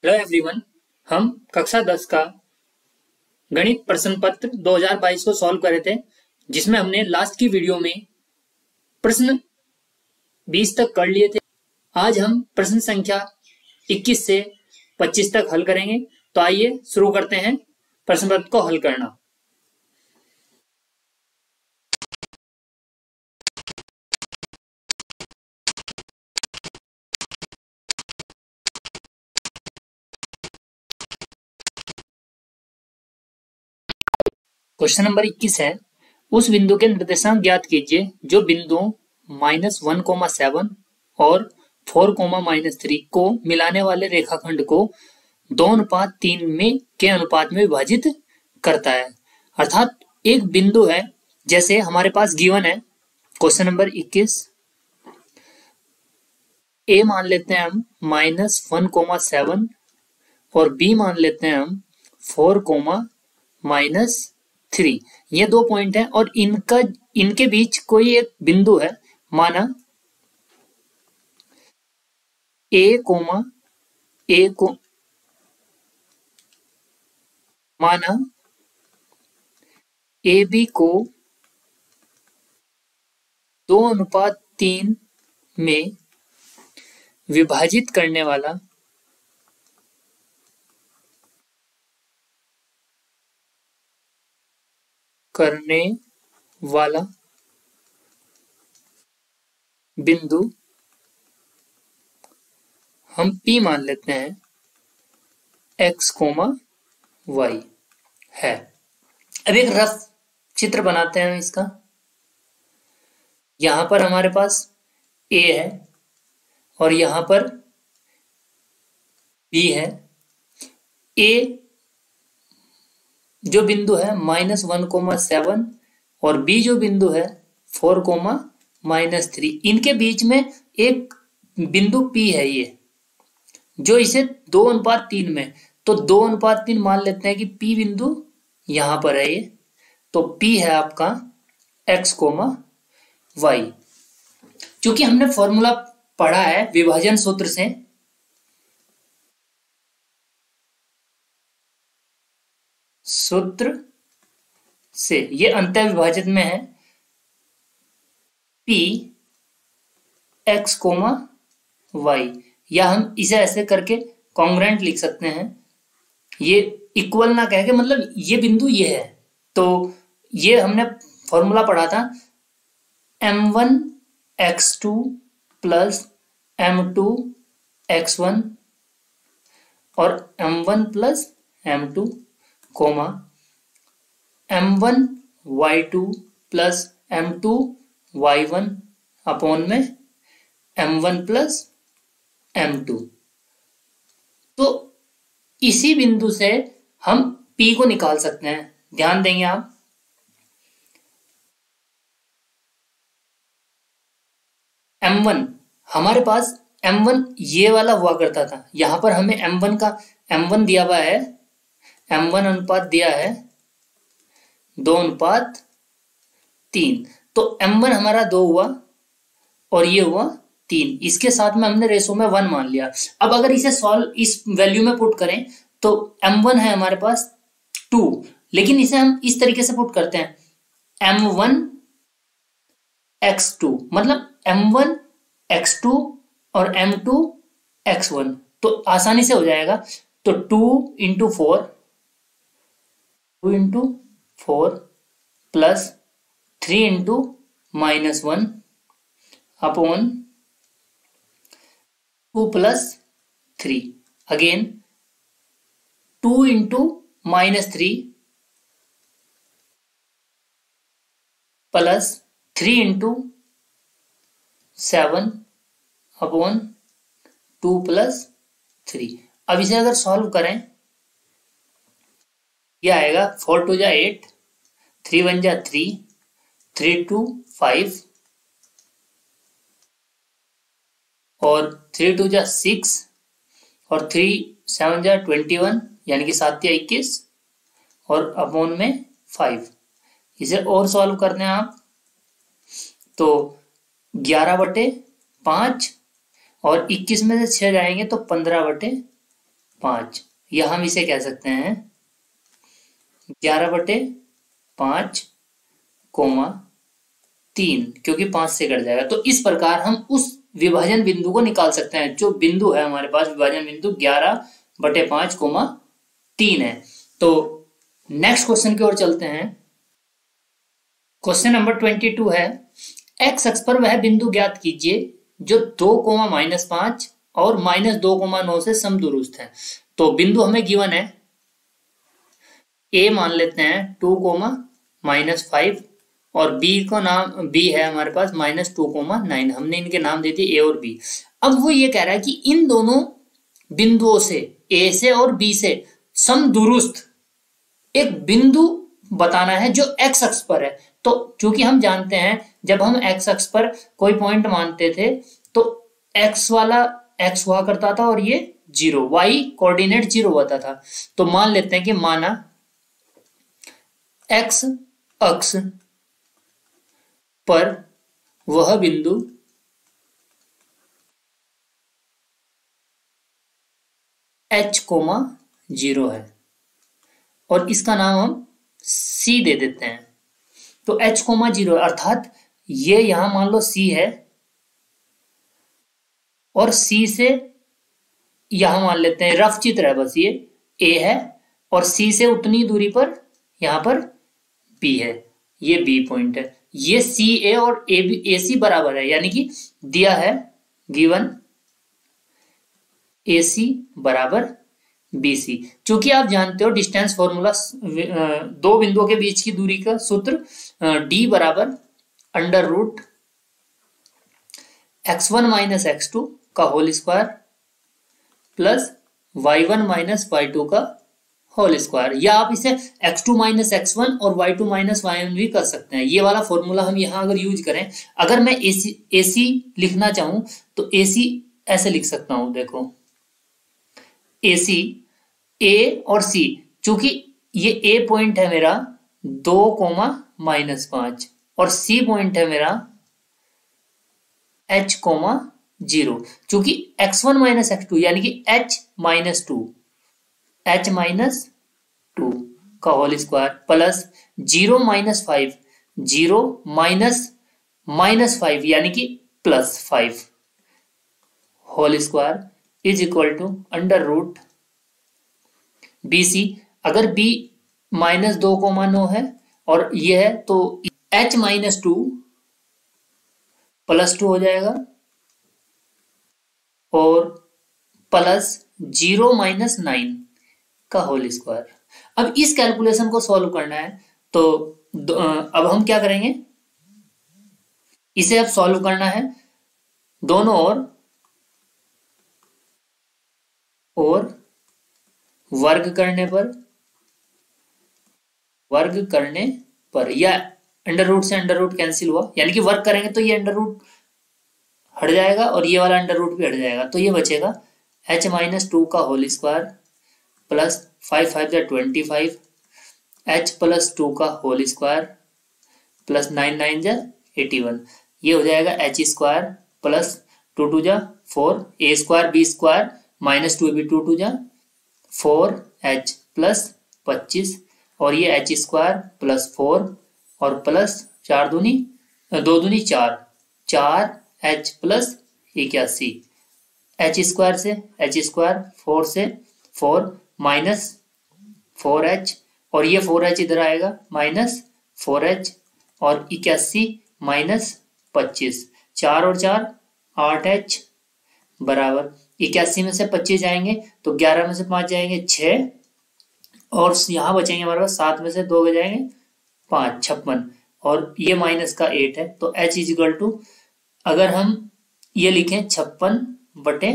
Hello everyone. हम कक्षा 10 का गणित प्रश्न पत्र 2022 को सॉल्व कर रहे थे, जिसमें हमने लास्ट की वीडियो में प्रश्न 20 तक कर लिए थे। आज हम प्रश्न संख्या 21 से 25 तक हल करेंगे। तो आइए शुरू करते हैं प्रश्न पत्र को हल करना। क्वेश्चन नंबर 21 है, उस बिंदु के निर्देशांक ज्ञात कीजिए जो बिंदुओं -1,7 और 4,-3 को मिलाने वाले रेखाखंड को 2:3 में के अनुपात में विभाजित करता है। अर्थात एक बिंदु है, जैसे हमारे पास गिवन है क्वेश्चन नंबर 21, ए मान लेते हैं हम -1,7 और बी मान लेते हैं हम 4,-3। ये दो पॉइंट हैं और इनके बीच कोई एक बिंदु है, माना माना ए बी को 2:3 में विभाजित करने वाला बिंदु हम P मान लेते हैं x, y है। अब एक रफ चित्र बनाते हैं इसका। यहां पर हमारे पास A है और यहां पर B है। A जो बिंदु है -1,7 और B जो बिंदु है 4,-3, इनके बीच में एक बिंदु P है, ये जो इसे 2:3 में, तो 2:3 मान लेते हैं कि P बिंदु यहां पर है ये। तो P है आपका x, y। क्योंकि हमने फॉर्मूला पढ़ा है विभाजन सूत्र से ये अंतः विभाजित में है P x, y, या हम इसे ऐसे करके कॉन्ग्रुएंट लिख सकते हैं। ये इक्वल ना कह के, मतलब ये बिंदु ये है, तो ये हमने फॉर्मूला पढ़ा था m1x2 प्लस m2x1 और m1 plus m2, m1y2 plus m2y1 upon में m1 प्लस m2। तो इसी बिंदु से हम P को निकाल सकते हैं। ध्यान देंगे आप, m1 हमारे पास m1 ये वाला हुआ करता था। यहां पर हमें m1 दिया हुआ है, m1 अनुपात दिया है 2:3, तो m1 हमारा 2 हुआ और ये हुआ 3। इसके साथ में हमने रेशो में 1 मान लिया। अब अगर इसे सॉल्व इस वैल्यू में पुट करें तो m1 है हमारे पास 2, लेकिन इसे हम इस तरीके से पुट करते हैं m1x2, मतलब m1 x2 और m2 x1, तो आसानी से हो जाएगा। तो 2 × 4 plus 3 × -1 upon 2 + 3, again 2 × -3 plus 3 × 7 upon 2 + 3। अब इसे अगर सॉल्व करें, यह आएगा 4 × 2 = 8, 3 × 1 = 3, 3 × 2 = 5 और 3 × 2 = 6 और 3 × 7 = 21, यानी कि 7 × 21 और अपॉन में 5। इसे और सॉल्व करते हैं आप तो 11/5 और 21 में से 6 जाएंगे तो 15/5 5, या हम इसे कह सकते हैं 11/5 कोमा 3, क्योंकि 5 से कट जाएगा। तो इस प्रकार हम उस विभाजन बिंदु को निकाल सकते हैं। जो बिंदु है हमारे पास विभाजन बिंदु 11/5 कोमा 3 है। तो नेक्स्ट क्वेश्चन की ओर चलते हैं। क्वेश्चन नंबर 22 है, एक्स अक्ष पर वह बिंदु ज्ञात कीजिए जो 2, -5 और -2,9 से समदूरस्थ है। तो बिंदु हमें गिवन है, ए मान लेते हैं 2, -5 और बी का नाम बी है हमारे पास -2,9। हमने इनके नाम दे दिए ए और बी। अब वो ये कह रहा है कि इन दोनों बिंदुओं से, ए से और बी से समदूरस्थ एक बिंदु बताना है जो एक्स अक्ष पर है। तो चूंकि हम जानते हैं जब हम एक्स अक्ष पर कोई पॉइंट मानते थे तो एक्स वाला एक्स हुआ करता था और ये 0, वाई कोऑर्डिनेट 0 होता था। तो मान लेते हैं कि माना एक्स अक्ष पर वह बिंदु h,0 है और इसका नाम हम c दे देते हैं। तो h,0 अर्थात ये यहां मान लो c है और c से यहां मान लेते हैं रफ चित्र है, बस ये a है और c से उतनी दूरी पर यहां पर b है, ये b पॉइंट है। ये सी ए और ए सी बराबर है, यानी कि दिया है गिवन ए सी बराबर बी सी। चूंकि आप जानते हो डिस्टेंस फॉर्मूला, दो बिंदुओं के बीच की दूरी का सूत्र डी बराबर √ x1 - x2 का whole square plus y1 - y2 का होल स्क्वायर, या आप इसे x2 - x1 और y2 - y1 भी कर सकते हैं। ये वाला फॉर्मूला हम यहां अगर यूज करें, अगर मैं AC लिखना चाहूं तो AC ऐसे लिख सकता हूं, देखो AC A और C, चूंकि ये A पॉइंट है मेरा 2, -5 और C पॉइंट है मेरा h,0, चूंकि x1 - x2 यानी कि h-2 का होल स्क्वायर प्लस 0 - 5 0 -5 यानी कि +5 whole square is equal to √ BC। अगर B -2,9 है और ये है तो h-2 +2 हो जाएगा और प्लस 0 - 9 का होल स्क्वायर। अब इस कैलकुलेशन को सॉल्व करना है तो अब हम क्या करेंगे, इसे अब सॉल्व करना है दोनों और वर्ग करने पर या √ से √ कैंसिल हुआ, यानी कि वर्ग करेंगे तो ये √ हट जाएगा और ये वाला √ भी हट जाएगा। तो ये बचेगा h-2 का होल स्क्वायर प्लस 5 5 25 h +2 का होल स्क्वायर प्लस 9 9 81, ये हो जाएगा h² plus 2 2 4 a² b² -2b 2 2 4h plus 25 और ये h² प्लस 4 और प्लस 4 दूनी 2 दूनी 4h प्लस 81, h² से h² 4 से 4 माइनस 4h और ये 4h इधर आएगा -4h और 81 -25, 4 और 4 8h बराबर 81 में से 25 जाएंगे तो 11 में से 5 जाएंगे 6 और यहाँ बचेंगे हमारे पास 7 में से 2 जाएंगे 5, 56 और ये माइनस का 8 है। तो h इज इक्वल टू, अगर हम ये लिखें 56 बटे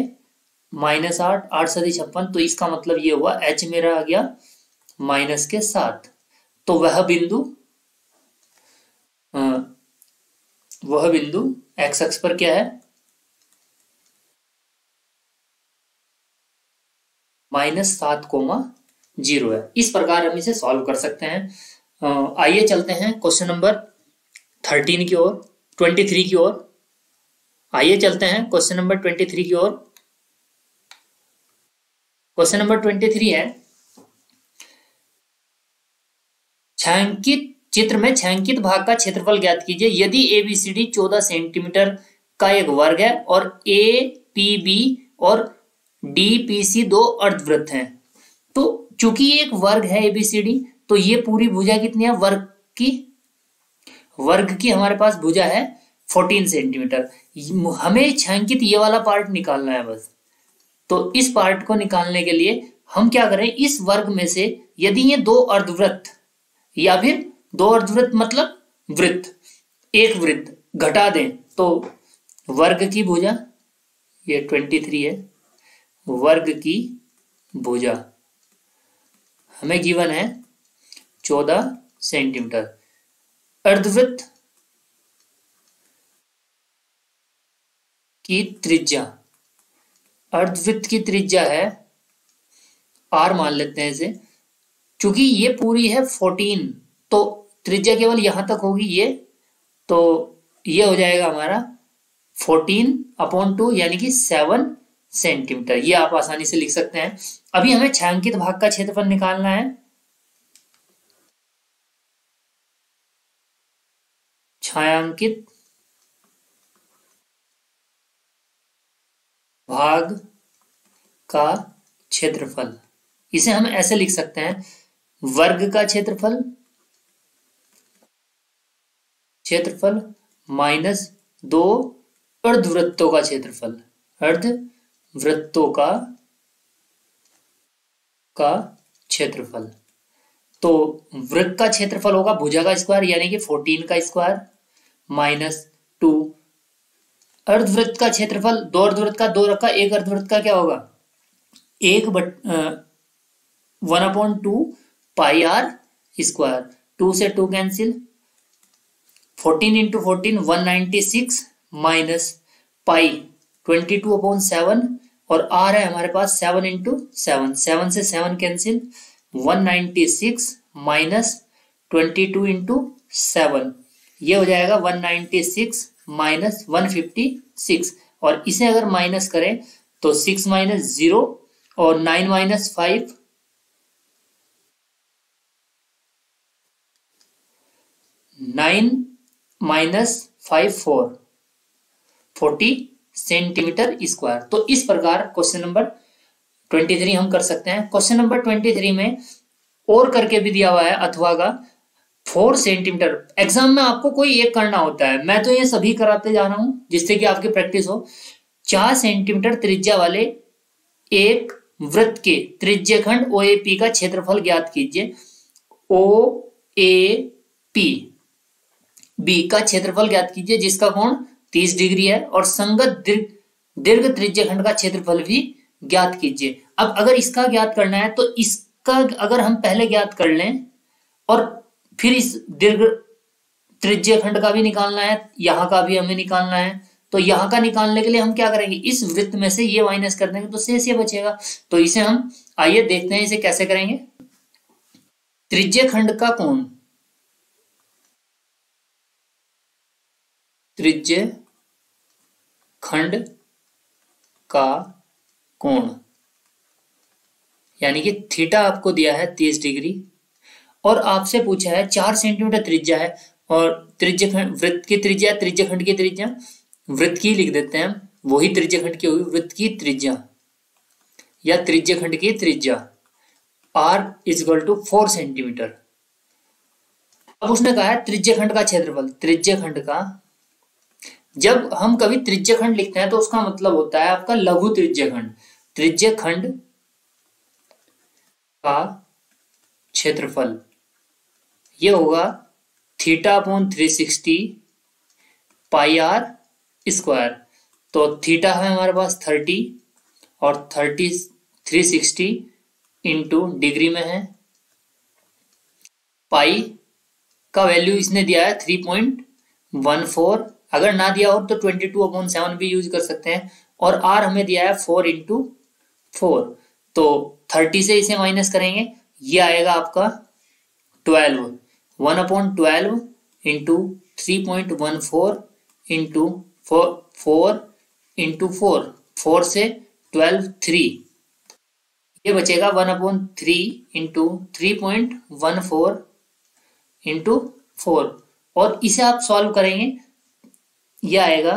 -8, 8 × 56, तो इसका मतलब ये हुआ h मेरा आ गया माइनस के 7। तो वह बिंदु x अक्ष पर क्या है, -7,0 है। इस प्रकार हम इसे सॉल्व कर सकते हैं। आइए चलते हैं क्वेश्चन नंबर 13 की ओर, 23 की ओर। आइए चलते हैं क्वेश्चन नंबर 23 की ओर। क्वेश्चन नंबर 23 है, छायांकित चित्र में छायांकित भाग का क्षेत्रफल ज्ञात कीजिए यदि एबीसीडी 14 सेंटीमीटर का एक वर्ग है और ए पी बी और डी पी सी दो अर्धवृत्त हैं। तो चूंकि ये एक वर्ग है एबीसीडी, तो ये पूरी भुजा कितनी है, वर्ग की हमारे पास भुजा है 14 सेंटीमीटर। हमें छायांकित ये वाला पार्ट निकालना है बस। तो इस पार्ट को निकालने के लिए हम क्या करें, इस वर्ग में से यदि ये दो अर्धवृत्त या फिर दो अर्धवृत्त मतलब वृत्त, एक वृत्त घटा दें तो वर्ग की भुजा, ये 23 है, वर्ग की भुजा हमें गिवन है 14 सेंटीमीटर। अर्धवृत्त की त्रिज्या, अर्धवृत्त की त्रिज्या है r मान लेते हैं इसे। चूंकि ये पूरी है 14, तो त्रिज्या केवल यहां तक होगी ये, तो ये हो जाएगा हमारा 14/2 यानी कि 7 सेंटीमीटर। ये आप आसानी से लिख सकते हैं। अभी हमें छायांकित भाग का क्षेत्रफल निकालना है। छायांकित भाग का क्षेत्रफल, इसे हम ऐसे लिख सकते हैं, वर्ग का क्षेत्रफल माइनस दो अर्धवृत्तों का क्षेत्रफल, अर्धवृत्तों का क्षेत्रफल। तो वृत्त का क्षेत्रफल होगा भुजा का स्क्वायर यानी कि 14 का स्क्वायर माइनस 2। अर्धवृत्त का क्षेत्रफल, दो अर्धवृत्त का, दो रखा, एक अर्धवृत्त का क्या होगा, 1/2 पाई आर स्क्वायर, 2 से 2 कैंसिल, 14 इंटू 14 196 माइनस पाई 22/7 और आर है हमारे पास 7 इंटू 7, 7 से 7 कैंसिल, 196 माइनस 22 इंटू 7, ये हो जाएगा 196 माइनस 156। और इसे अगर माइनस करें तो 6 माइनस 0 और 9 माइनस 5, 9 माइनस 5 40 सेंटीमीटर स्क्वायर। तो इस प्रकार क्वेश्चन नंबर 23 हम कर सकते हैं। क्वेश्चन नंबर 23 में और करके भी दिया हुआ है अथवा का 4 सेंटीमीटर। एग्जाम में आपको कोई एक करना होता है, मैं तो ये सभी कराते जा रहा हूं जिससे कि आपकी प्रैक्टिस हो। 4 सेंटीमीटर त्रिज्या वाले एक वृत्त के त्रिज्यखंड OAP का क्षेत्रफल ज्ञात कीजिए। OAP बी का क्षेत्रफल ज्ञात कीजिए जिसका कोण 30 डिग्री है और संगत दीर्घ त्रिज्यखंड का क्षेत्रफल भी ज्ञात कीजिए। अब अगर इसका ज्ञात करना है तो इसका अगर हम पहले ज्ञात कर लें और फिर इस दीर्घ त्रिज्यखंड का भी निकालना है, यहां का भी हमें निकालना है, तो यहां का निकालने के लिए हम क्या करेंगे, इस वृत्त में से ये माइनस कर देंगे तो शेष ये बचेगा। तो इसे हम आइए देखते हैं इसे कैसे करेंगे। त्रिज्यखंड का कोण, त्रिज्यखंड का कोण यानी कि थीटा आपको दिया है 30 डिग्री और आपसे पूछा है 4 सेंटीमीटर त्रिज्या है और त्रिज्यखंड, वृत्त की त्रिज्या, त्रिज्यखंड की त्रिज्या, वृत्त की लिख देते हैं, वही त्रिज्यखंड की होगी, वृत्त की त्रिज्या या त्रिज्यखंड की त्रिज्या r = 4 सेंटीमीटर। अब उसने कहा है त्रिज्यखंड का क्षेत्रफल, त्रिज्यखंड का, जब हम कभी त्रिज्यखंड लिखते हैं तो उसका मतलब होता है आपका लघु त्रिज्यखंड। त्रिज्यखंड का क्षेत्रफल ये होगा θ/360 पाई आर स्क्वायर। तो थीटा है हमारे पास 30 और 360 इंटू डिग्री में है, पाई का वैल्यू इसने दिया है 3.14, अगर ना दिया हो तो 22/7 भी यूज कर सकते हैं, और आर हमें दिया है 4 इंटू 4, तो 30 से इसे माइनस करेंगे, ये आएगा आपका 12, 1/12 इंटू 3.14 इंटू 4 इंटू 4, 4 से 12 3, ये बचेगा 1/3 इंटू 3.14 इंटू 4, और इसे आप सॉल्व करेंगे, ये आएगा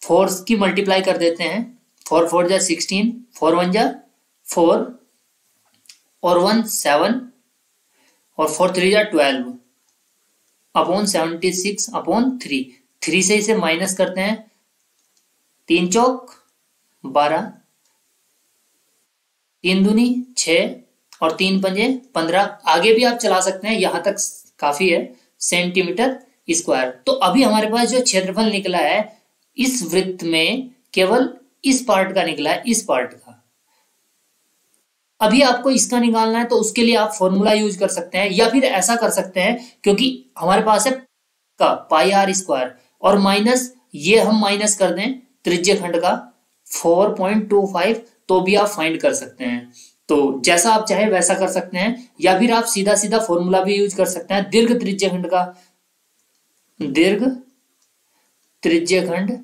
4 की मल्टीप्लाई कर देते हैं, 4 4 जा 16, 4 1 जा 4 और 1 7 और 4 3 जा 12 अपॉन 76 अपॉन 3। 3 से इसे माइनस करते हैं, 3 चौक 12, 3 दूनी 6 और 3 पंजे 15। आगे भी आप चला सकते हैं, यहां तक काफी है, सेंटीमीटर स्क्वायर। तो अभी हमारे पास जो क्षेत्रफल निकला है इस वृत्त में केवल इस पार्ट का निकला है, इस पार्ट का। अभी आपको इसका निकालना है तो उसके लिए आप फॉर्मूला यूज कर सकते हैं, या फिर ऐसा कर सकते हैं, क्योंकि हमारे पास है का पाई आर स्क्वायर और माइनस, ये हम माइनस कर दें त्रिज्य खंड का 4.25, तो भी आप फाइंड कर सकते हैं। तो जैसा आप चाहे वैसा कर सकते हैं, या फिर आप सीधा सीधा फॉर्मूला भी यूज कर सकते हैं। दीर्घ त्रिज्य खंड का, दीर्घ त्रिज्य खंड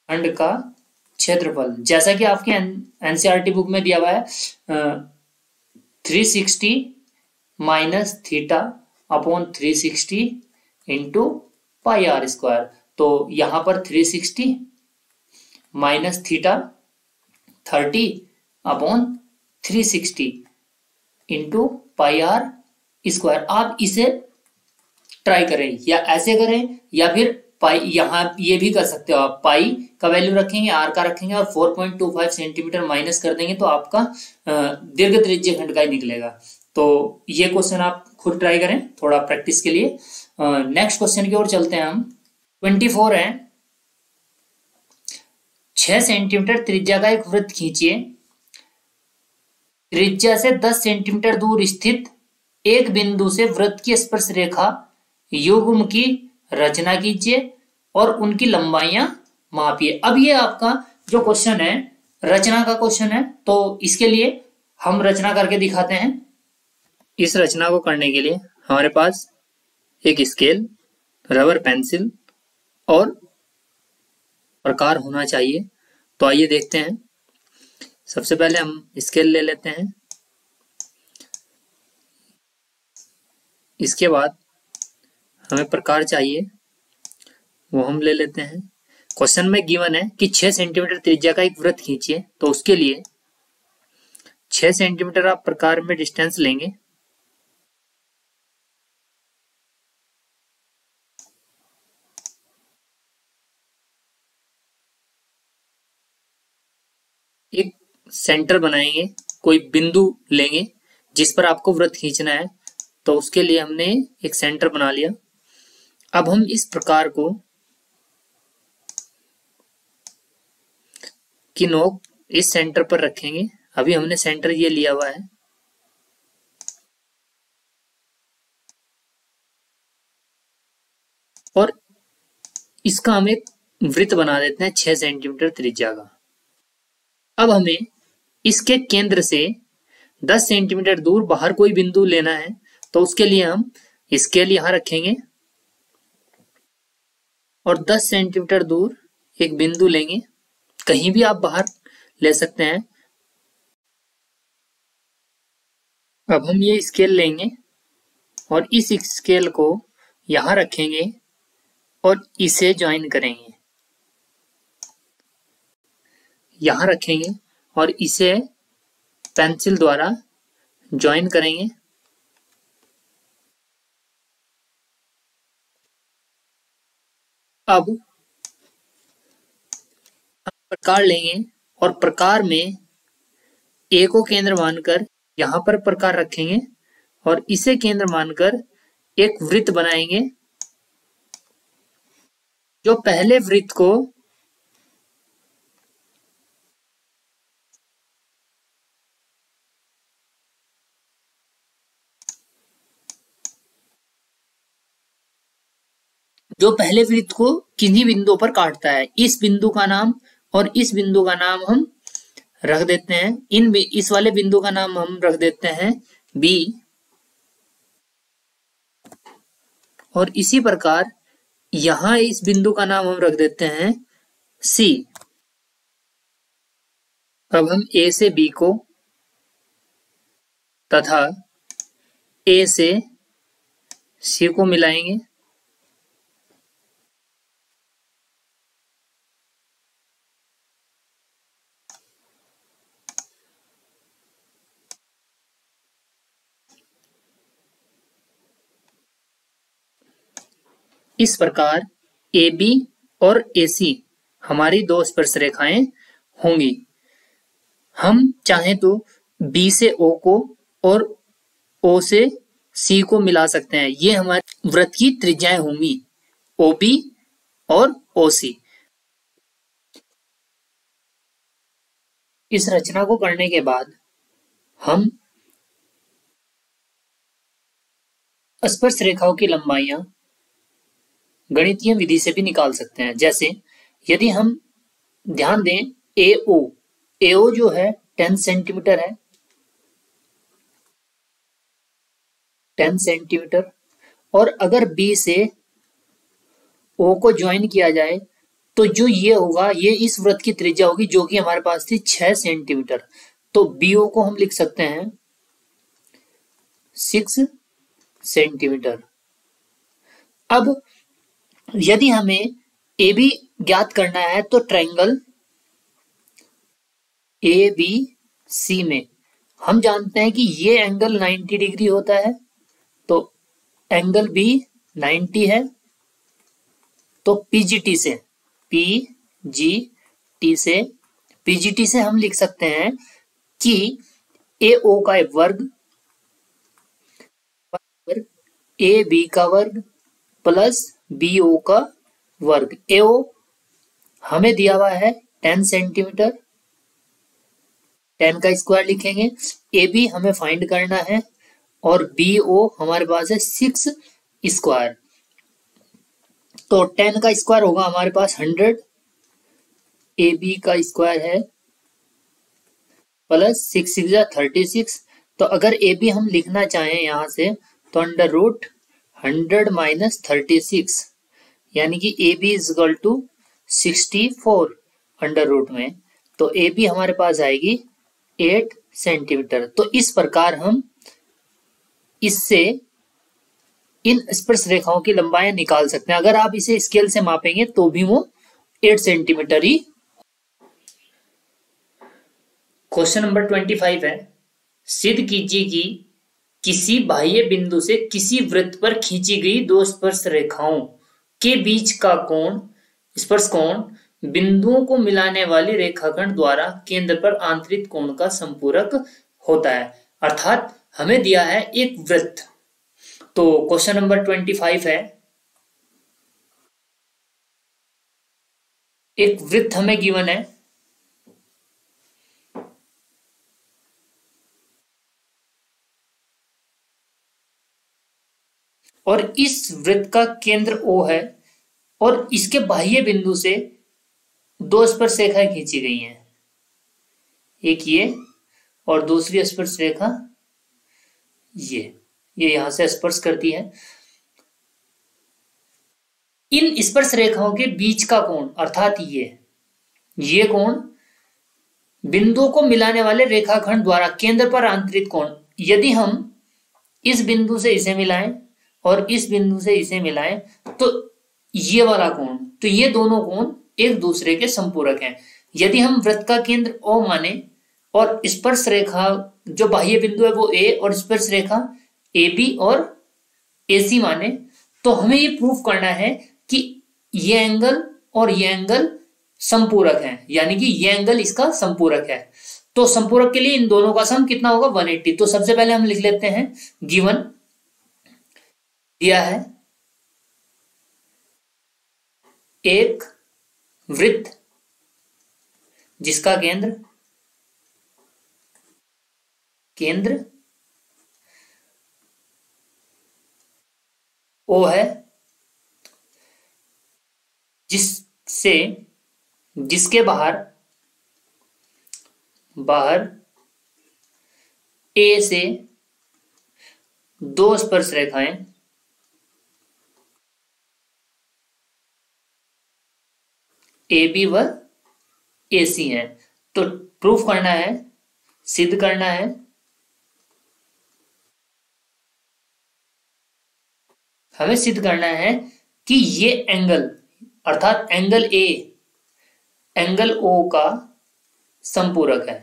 का क्षेत्रफल, जैसा कि आपके एनसीईआरटी बुक में दिया हुआ है, 360 minus theta upon 360 into pi R square. तो यहां पर 360 minus theta 30 upon 360 into pi R square. आप इसे ट्राई करें, या ऐसे करें, या फिर पाई, यहां ये भी कर सकते हो आप, पाई का वैल्यू रखेंगे, आर का रखेंगे और 4.25 सेंटीमीटर माइनस कर देंगे, तो आपका दीर्घ त्रिज्य खंड का ही निकलेगा। तो ये क्वेश्चन आप खुद ट्राई करें थोड़ा प्रैक्टिस के लिए। नेक्स्ट क्वेश्चन की ओर चलते हैं हम। 24 है, 6 सेंटीमीटर त्रिज्या का एक वृत्त खींचिए। त्रिज्या से 10 सेंटीमीटर दूर स्थित एक बिंदु से वृत्त की स्पर्श रेखा युग्म की रचना कीजिए और उनकी लंबाइयां मापिए। अब ये आपका जो क्वेश्चन है रचना का क्वेश्चन है, तो इसके लिए हम रचना करके दिखाते हैं। इस रचना को करने के लिए हमारे पास एक स्केल, रबर पेंसिल और प्रकार होना चाहिए। तो आइए देखते हैं। सबसे पहले हम स्केल ले लेते हैं, इसके बाद हमें प्रकार चाहिए, वो हम ले लेते हैं। क्वेश्चन में गिवन है कि 6 सेंटीमीटर त्रिज्या का एक वृत्त खींचिए, तो उसके लिए 6 सेंटीमीटर आप प्रकार में डिस्टेंस लेंगे। एक सेंटर बनाएंगे, कोई बिंदु लेंगे जिस पर आपको वृत्त खींचना है, तो उसके लिए हमने एक सेंटर बना लिया। अब हम इस प्रकार को की नोक इस सेंटर पर रखेंगे। अभी हमने सेंटर ये लिया हुआ है, और इसका हम एक वृत्त बना देते हैं 6 सेंटीमीटर त्रिज्या का। अब हमें इसके केंद्र से 10 सेंटीमीटर दूर बाहर कोई बिंदु लेना है, तो उसके लिए हम स्केल यहां रखेंगे और 10 सेंटीमीटर दूर एक बिंदु लेंगे, कहीं भी आप बाहर ले सकते हैं। अब हम ये स्केल लेंगे और इस स्केल को यहां रखेंगे और इसे ज्वाइन करेंगे, यहां रखेंगे और इसे पेंसिल द्वारा ज्वाइन करेंगे। अब प्रकार लेंगे और प्रकार में ए को केंद्र मानकर यहां पर प्रकार रखेंगे और इसे केंद्र मानकर एक वृत्त बनाएंगे। जो पहले वृत्त को किन्हीं बिंदुओं पर काटता है, इस बिंदु का नाम और इस बिंदु का नाम हम रख देते हैं। इस वाले बिंदु का नाम हम रख देते हैं बी, और इसी प्रकार यहां इस बिंदु का नाम हम रख देते हैं सी। अब हम ए से बी को तथा ए से सी को मिलाएंगे। इस प्रकार ए बी और ए सी हमारी दो स्पर्श रेखाएं होंगी। हम चाहें तो बी से ओ को और ओ से सी को मिला सकते हैं। ये हमारे वृत्त की त्रिज्याएं होंगी, ओ बी और ओ सी। इस रचना को करने के बाद हम स्पर्श रेखाओं की लंबाइयां गणितीय विधि से भी निकाल सकते हैं। जैसे यदि हम ध्यान दें एओ जो है 10 सेंटीमीटर है, 10 सेंटीमीटर, और अगर बी से ओ को ज्वाइन किया जाए तो जो ये होगा, ये इस वृत्त की त्रिज्या होगी जो कि हमारे पास थी 6 सेंटीमीटर। तो बीओ को हम लिख सकते हैं 6 सेंटीमीटर। अब यदि हमें ए बी ज्ञात करना है तो ट्रायंगल ए बी सी में हम जानते हैं कि ये एंगल 90 डिग्री होता है, तो एंगल बी 90 है। तो पीजीटी से हम लिख सकते हैं कि ए ओ का वर्ग ए बी का वर्ग प्लस बी ओ का वर्ग। ए ओ हमें दिया हुआ है 10 सेंटीमीटर, 10 का स्क्वायर लिखेंगे। ए बी हमें फाइंड करना है और बी ओ हमारे पास है 6 स्क्वायर। तो 10 का स्क्वायर होगा हमारे पास 100, ए बी का स्क्वायर है प्लस 6 36। तो अगर ए बी हम लिखना चाहें यहां से तो अंडर रूट 100 माइनस 36, यानी कि A B is equal to 64 under root में। तो ए बी हमारे पास आएगी 8 सेंटीमीटर। तो इस प्रकार हम इससे इन स्पर्श रेखाओं की लंबाई निकाल सकते हैं। अगर आप इसे स्केल से मापेंगे तो भी वो 8 सेंटीमीटर ही। क्वेश्चन नंबर 25 है, सिद्ध कीजिए कि किसी बाह्य बिंदु से किसी वृत्त पर खींची गई दो स्पर्श रेखाओं के बीच का कोण, स्पर्श कोण, बिंदुओं को मिलाने वाली रेखाखंड द्वारा केंद्र पर आंतरिक कोण का संपूरक होता है। अर्थात हमें दिया है एक वृत्त। तो क्वेश्चन नंबर 25 है, एक वृत्त हमें गिवन है और इस वृत्त का केंद्र O है और इसके बाह्य बिंदु से दो स्पर्श रेखाएं खींची गई हैं, एक ये और दूसरी स्पर्श रेखा ये यहां से स्पर्श करती है। इन स्पर्श रेखाओं के बीच का कोण अर्थात ये कोण बिंदुओं को मिलाने वाले रेखाखंड द्वारा केंद्र पर आंतरिक कोण, यदि हम इस बिंदु से इसे मिलाएं और इस बिंदु से इसे मिलाएं तो ये वाला कोण, तो ये दोनों कोण एक दूसरे के संपूरक हैं। यदि हम वृत्त का केंद्र O माने और स्पर्श रेखा जो बाह्य बिंदु है वो A और स्पर्श रेखा AB और AC माने, तो हमें ये प्रूफ करना है कि ये एंगल और ये एंगल संपूरक है, यानी कि ये एंगल इसका संपूरक है। तो संपूरक के लिए इन दोनों का सम कितना होगा 180। तो सबसे पहले हम लिख लेते हैं, गिवन दिया है एक वृत्त जिसका केंद्र O है, जिसके बाहर A से दो स्पर्श रेखाएं AB व AC हैं। तो प्रूफ करना है, सिद्ध करना है हमें सिद्ध करना है कि ये एंगल अर्थात एंगल ए एंगल ओ का संपूरक है।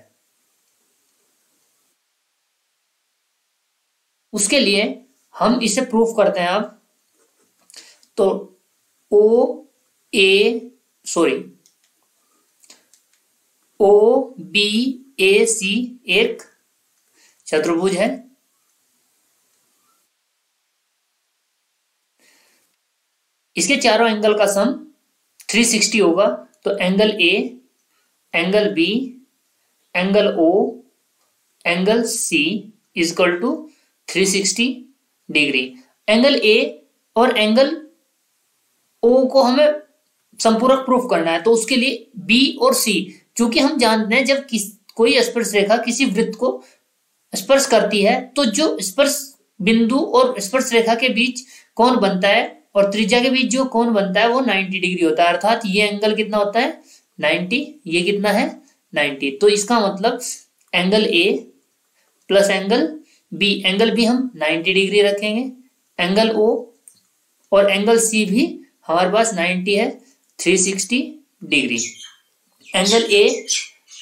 उसके लिए हम इसे प्रूफ करते हैं अब। तो ओ बी ए सी एक चतुर्भुज है। इसके चारों एंगल का सम 360 होगा। तो angle A, angle B, angle O, angle C equal to 360 degree. Angle A और एंगल ओ को हमें संपूरक प्रूफ करना है। तो उसके लिए बी और सी, चूंकि हम जानते हैं जब कोई स्पर्श रेखा किसी वृत्त को स्पर्श करती है तो जो स्पर्श बिंदु और स्पर्श रेखा के बीच कोण बनता है और त्रिज्या के बीच जो कोण बनता है वो 90 डिग्री होता है। अर्थात ये एंगल कितना होता है 90, ये कितना है 90। तो इसका मतलब angle A plus angle B हम 90 डिग्री रखेंगे। एंगल ओ और एंगल सी भी हमारे पास 90 है, 360 degree. Angle A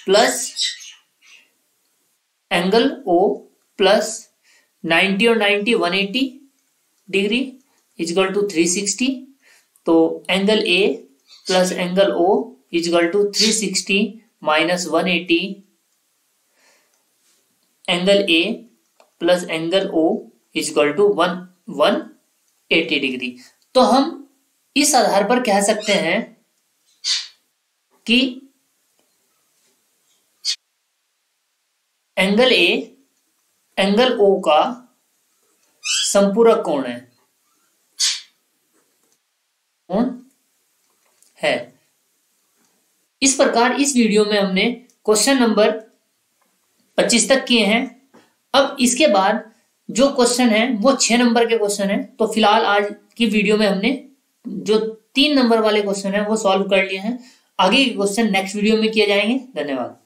plus angle O plus 90 और 90 180 डिग्री इजगल टू 360। तो angle A plus angle O is equal to 360 minus 180। Angle A plus angle O is equal to 180 degree. तो हम इस आधार पर कह सकते हैं कि एंगल ए एंगल ओ का संपूरक कोण है। इस प्रकार इस वीडियो में हमने क्वेश्चन नंबर 25 तक किए हैं। अब इसके बाद जो क्वेश्चन है वो 6 नंबर के क्वेश्चन है। तो फिलहाल आज की वीडियो में हमने जो 3 नंबर वाले क्वेश्चन है वो सॉल्व कर लिए हैं। आगे के क्वेश्चन नेक्स्ट वीडियो में किए जाएंगे। धन्यवाद।